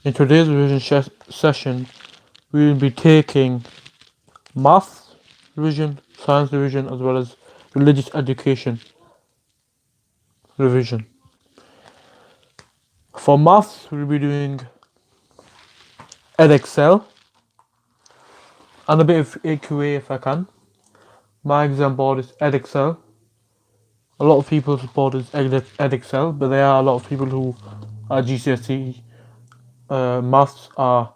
In today's revision session, we will be taking maths revision, science revision, as well as religious education revision. For maths, we'll be doing Edexcel and a bit of AQA if I can. My exam board is Edexcel. A lot of people's board is Edexcel, but there are a lot of people who are GCSE. Maths are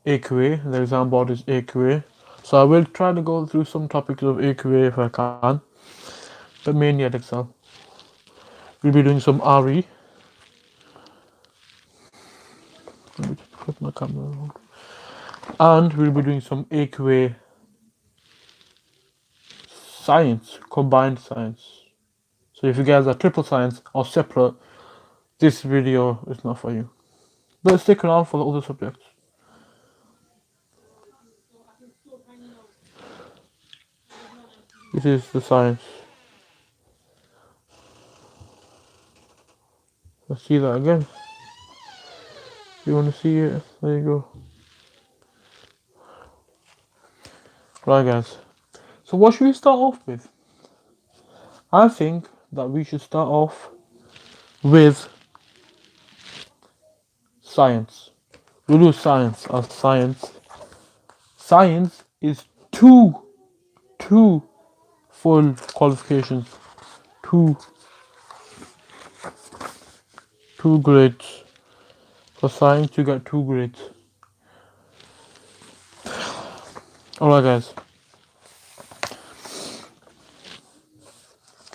AQA, the exam board is AQA. So I will try to go through some topics of AQA if I can, but mainly Edexcel. We'll be doing some RE. Let me just put my camera on. And we'll be doing some AQA science, combined science. So if you guys are triple science or separate, this video is not for you. But stick around for the other subjects. This is the science. Let's see that again. You want to see it? There you go. Right, guys. So what should we start off with? I think that we should start off with science. We'll do science as science. Science is two full qualifications. Two grades. For science, you get 2 grades. Alright, guys.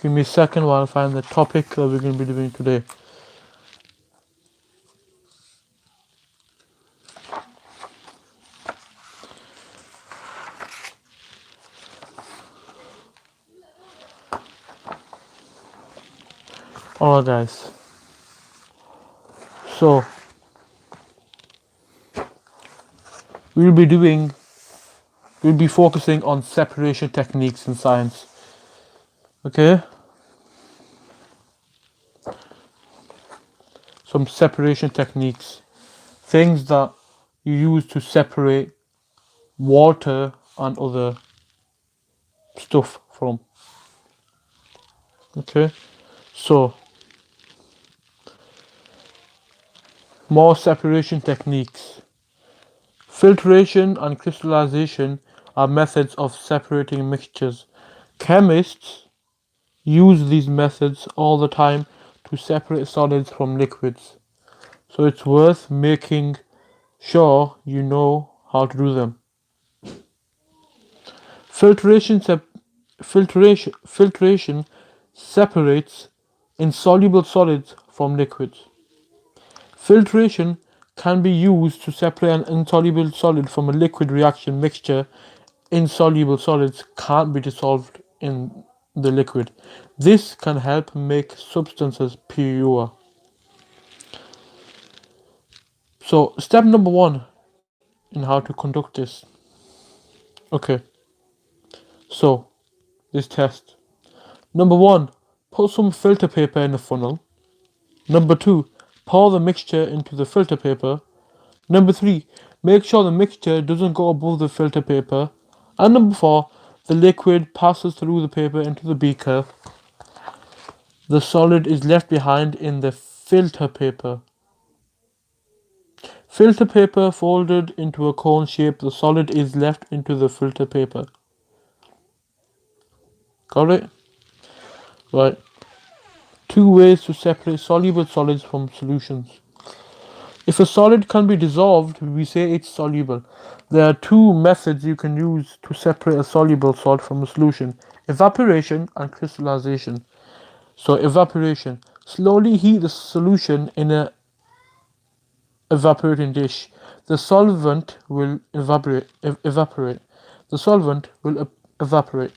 Give me a second while I find the topic that we're going to be doing today. Alright, guys. So, we'll be focusing on separation techniques in science. Okay? Some separation techniques. Things that you use to separate water and other stuff from. Okay? So, more separation techniques. Filtration and crystallization are methods of separating mixtures. Chemists use these methods all the time to separate solids from liquids. So it's worth making sure you know how to do them. Filtration separates insoluble solids from liquids. Filtration can be used to separate an insoluble solid from a liquid reaction mixture. Insoluble solids can't be dissolved in the liquid. This can help make substances pure. So, step number 1 in how to conduct this. Okay, so this test. Number 1, put some filter paper in a funnel. Number 2, pour the mixture into the filter paper. Number 3, make sure the mixture doesn't go above the filter paper. And number 4, the liquid passes through the paper into the beaker. The solid is left behind in the filter paper. Filter paper folded into a cone shape, the solid is left into the filter paper. Got it? Right. 2 ways to separate soluble solids from solutions. If a solid can be dissolved, we say it's soluble. There are 2 methods you can use to separate a soluble salt from a solution: evaporation and crystallization. So evaporation. Slowly heat the solution in a evaporating dish. The solvent will evaporate. The solvent will evaporate.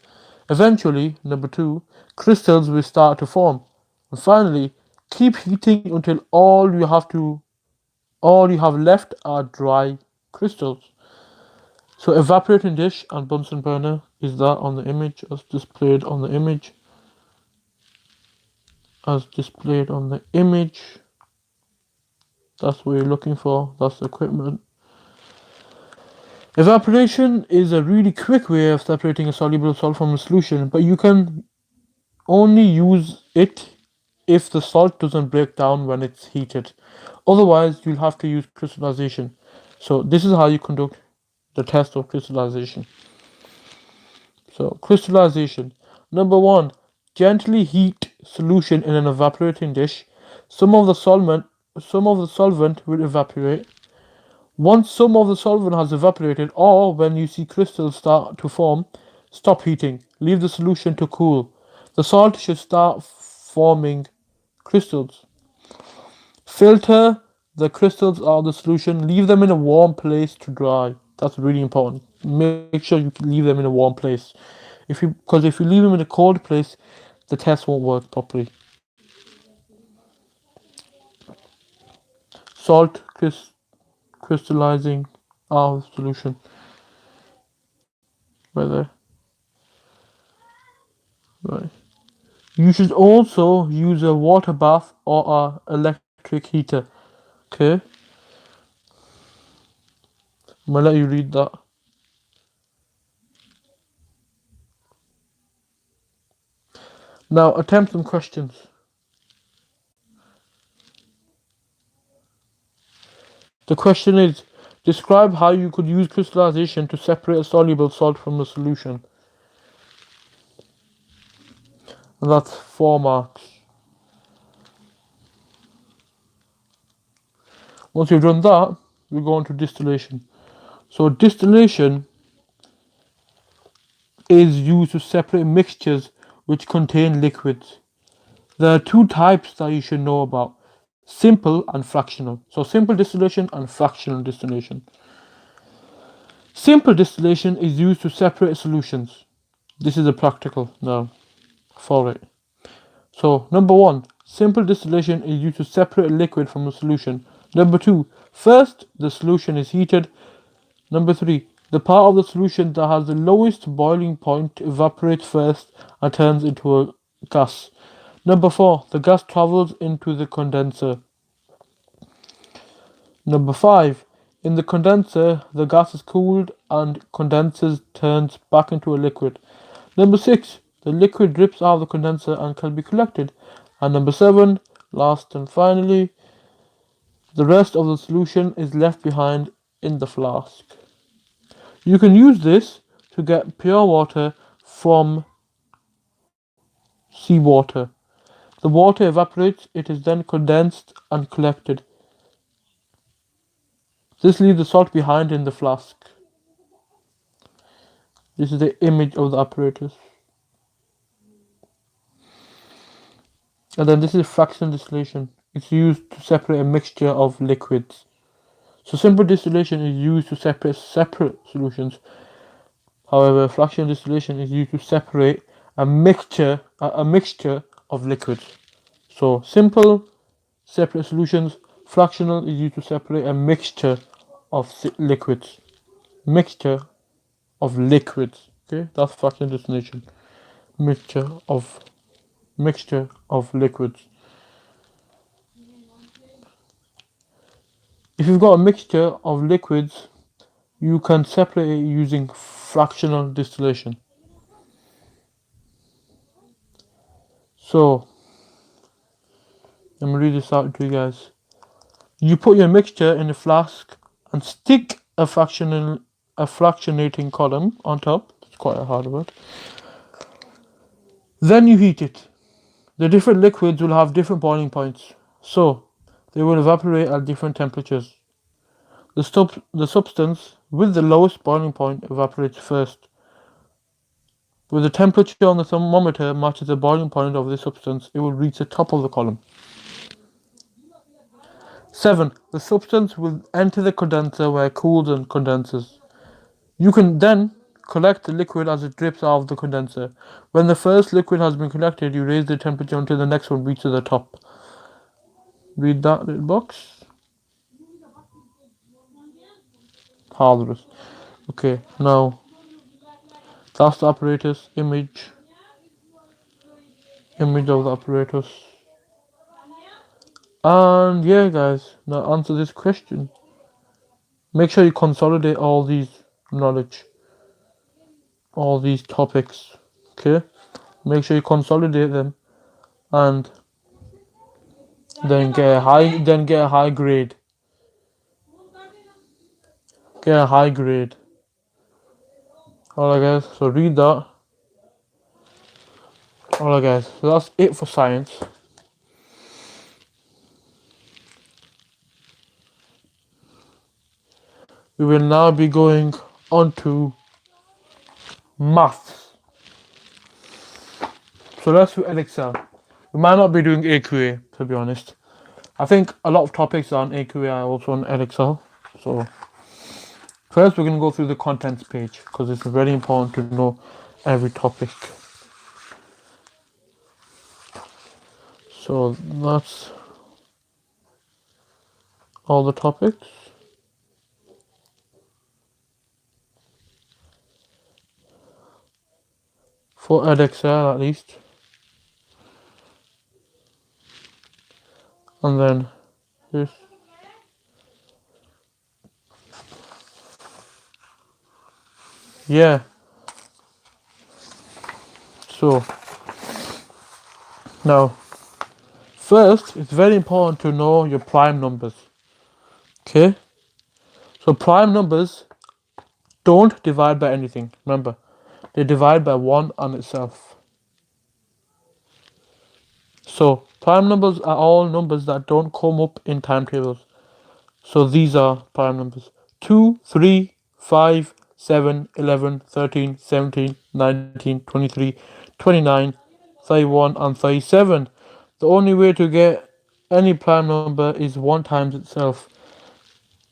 Eventually, number 2, crystals will start to form. And finally, keep heating until all you have left are dry crystals. So evaporating dish and Bunsen burner is that on the image as displayed on the image. That's what you're looking for. That's the equipment. Evaporation is a really quick way of separating a soluble salt from a solution, but you can only use it if the salt doesn't break down when it's heated. Otherwise, you'll have to use crystallization. So this is how you conduct the test of crystallization. So crystallization. Number one, gently heat solution in an evaporating dish. Some of the solvent will evaporate. Once some of the solvent has evaporated, or when you see crystals start to form, stop heating. Leave the solution to cool. The salt should start forming crystals. Filter the crystals out of the solution. Leave them in a warm place to dry. That's really important. Make sure you leave them in a warm place. Because if you leave them in a cold place, the test won't work properly. Salt crystallizing out of solution. Right there. Right. You should also use a water bath or a electric heater. Okay? I'm gonna let you read that. Now attempt some questions. The question is, describe how you could use crystallization to separate a soluble salt from a solution. And that's 4 marks. Once you've done that, we go on to distillation. So distillation is used to separate mixtures which contain liquids. There are two types that you should know about: simple and fractional. So simple distillation and fractional distillation. Simple distillation is used to separate solutions. This is a practical now for it. So number one, simple distillation is used to separate a liquid from a solution. Number two, first the solution is heated. Number three, the part of the solution that has the lowest boiling point evaporates first and turns into a gas. Number four, the gas travels into the condenser. Number five, in the condenser, the gas is cooled and condenses turns back into a liquid. Number six, the liquid drips out of the condenser and can be collected. And number seven, last and finally, the rest of the solution is left behind in the flask. You can use this to get pure water from seawater. The water evaporates, it is then condensed and collected. This leaves the salt behind in the flask. This is the image of the apparatus. And then this is fractional distillation. It's used to separate a mixture of liquids. So simple distillation is used to separate separate solutions. However, fractional distillation is used to separate a mixture of liquids. So simple, separate solutions. Fractional is used to separate a mixture of liquids. Mixture of liquids. Okay, that's fractional distillation. Mixture of liquids. If you've got a mixture of liquids, you can separate it using fractional distillation. So, let me read this out to you guys. You put your mixture in a flask and stick a fractionating column on top. It's quite a hard word. Then you heat it. The different liquids will have different boiling points, so they will evaporate at different temperatures. The substance with the lowest boiling point evaporates first. With the temperature on the thermometer matches the boiling point of this substance, it will reach the top of the column. 7. The substance will enter the condenser where it cools and condenses. You can then collect the liquid as it drips out of the condenser. When the first liquid has been collected, you raise the temperature until the next one reaches the top. Read that little box. Hazardous. Okay, now that's the apparatus. Image of the apparatus. And yeah, guys, now answer this question. Make sure you consolidate all these knowledge, all these topics. Okay? Make sure you consolidate them and then get a high grade. Get a high grade. Alright guys, so read that. Alright guys, so that's it for science. We will now be going on to maths. So let's do Excel. We might not be doing AQA, to be honest. I think a lot of topics on AQA are also on Excel. So first we're going to go through the contents page because it's very important to know every topic. So that's all the topics. For Excel at least. And then this. Yeah. So now first it's very important to know your prime numbers. Okay? So prime numbers don't divide by anything. Remember, they divide by 1 on itself. So prime numbers are all numbers that don't come up in timetables. So these are prime numbers: 2, 3, 5, 7, 11, 13, 17, 19, 23, 29, 31, and 37. The only way to get any prime number is 1 times itself.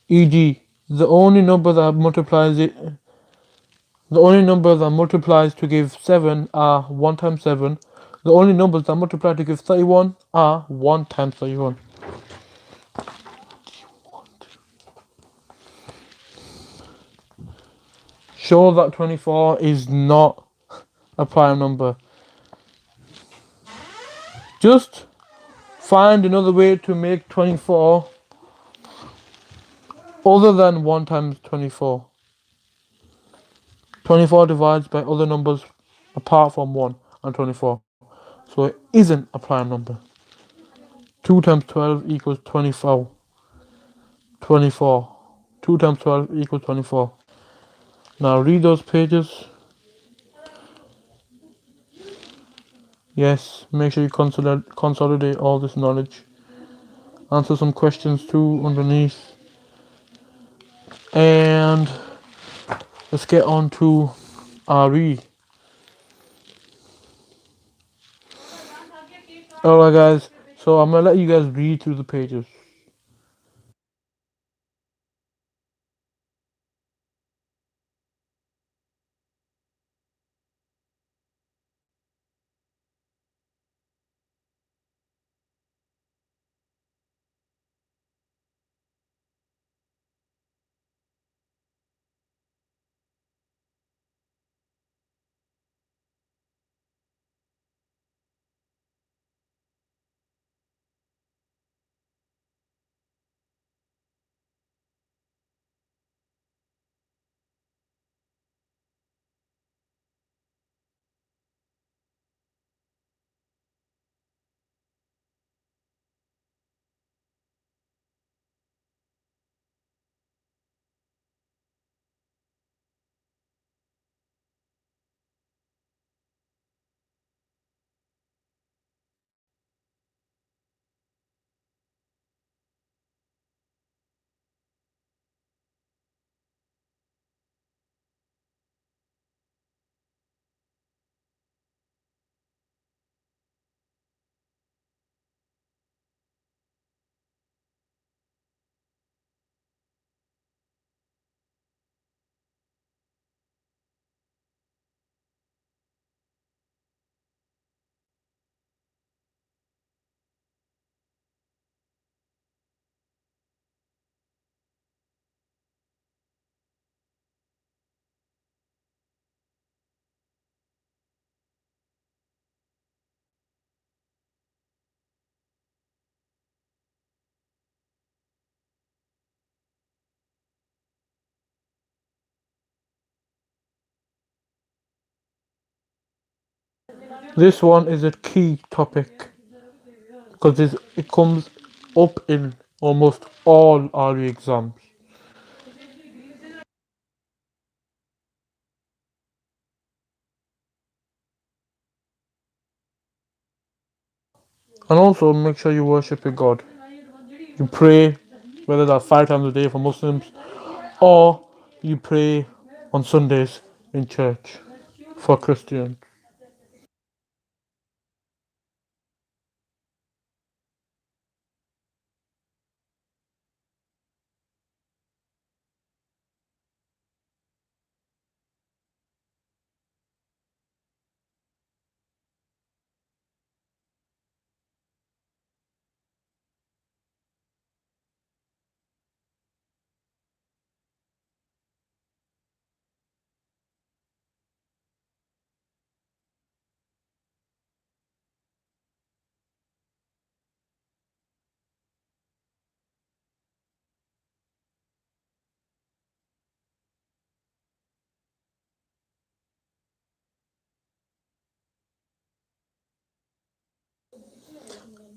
E.g., the only number that multiplies to give 7 are 1 times 7. The only numbers that multiply to give 31 are 1 times 31. Show that 24 is not a prime number. Just find another way to make 24 other than 1 times 24. 24 divides by other numbers apart from 1 and 24. So it isn't a prime number. 2 times 12 equals 24. 24. 2 times 12 equals 24. Now read those pages. Yes, make sure you consolidate all this knowledge. Answer some questions too underneath. And let's get on to RE. Alright guys, so I'm gonna let you guys read through the pages. This one is a key topic because it comes up in almost all RE exams. And also make sure you worship your God. You pray, whether that's 5 times a day for Muslims, or you pray on Sundays in church for Christians.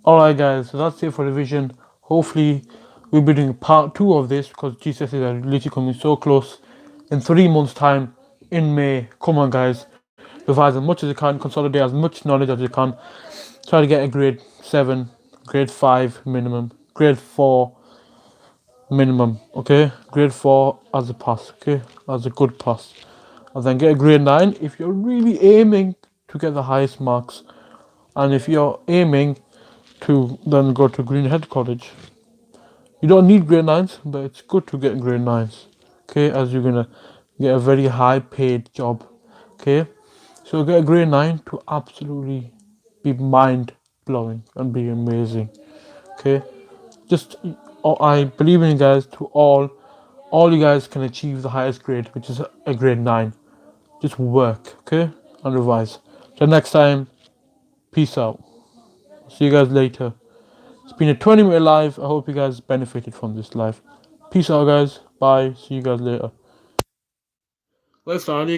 Alright guys, so that's it for revision. Hopefully we'll be doing part 2 of this because GCSEs are literally coming so close. In 3 months time, in May, come on guys, revise as much as you can, consolidate as much knowledge as you can, try to get a grade 7, grade 5 minimum, grade 4 minimum, okay, grade 4 as a pass, okay, as a good pass, and then get a grade 9 if you're really aiming to get the highest marks, and if you're aiming to then go to Greenhead College. You don't need grade 9s, but it's good to get grade 9s, okay, as you're gonna get a very high paid job, okay, so get a grade 9 to absolutely be mind blowing and be amazing, okay, just I believe in you guys. To all you guys can achieve the highest grade, which is a grade 9. Just work, okay, and revise. Till next time, peace out. See you guys later. It's been a 20-minute live. I hope you guys benefited from this live. Peace out, guys. Bye. See you guys later. Let's start.